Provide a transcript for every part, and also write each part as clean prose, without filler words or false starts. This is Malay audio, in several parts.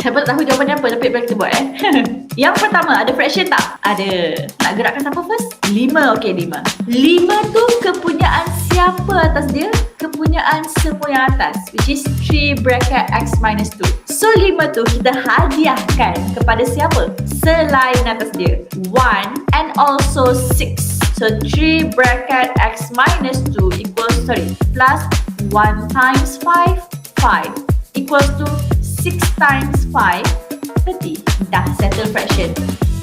Siapa tak tahu jawapan apa, tapi kita buat Yang pertama, ada fraction tak? Ada. Nak gerakkan siapa first? 5, okey 5. 5 tu kepunyaan siapa atas dia? Kepunyaan semua yang atas, which is 3 bracket x minus 2. So 5 tu kita hadiahkan kepada siapa? Selain atas dia, 1 and also 6. So 3 bracket x minus 2 equals, plus 1 times 5, 5 equals to 6 times 5, 30. Dah settle fraction.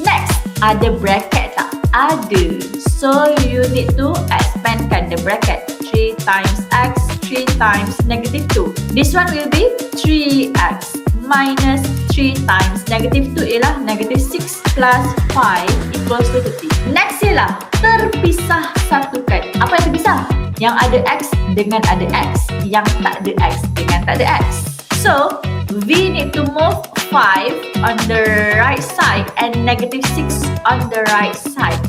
Next, ada bracket tak? Ada. So you need to expandkan the bracket. 3 times x, 3 times negative 2. This one will be 3x minus 3 times negative 2 ialah negative 6 plus 5 equals to 30. Next ialah terpisah satukan. Apa yang terpisah? Yang ada x dengan ada x. Yang tak ada x dengan tak ada x. So, we need to move 5 on the right side and negative 6 on the right side.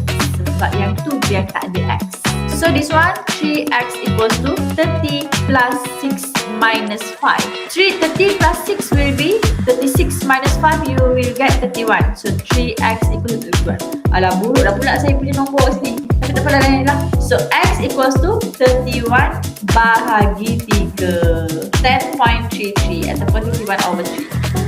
Sebab yang tu dia tak ada x. So this one, 3x equals to 30 plus 6 minus 5. 30 plus 6 will be 36 minus 5, you will get 31. So 3x equals to 31. Alah, buruk dah pula saya punya nombor sini. Tapi tak apalah, lain lah. So x equals to 31 bahagi 3. 10.33 ataupun 31/3.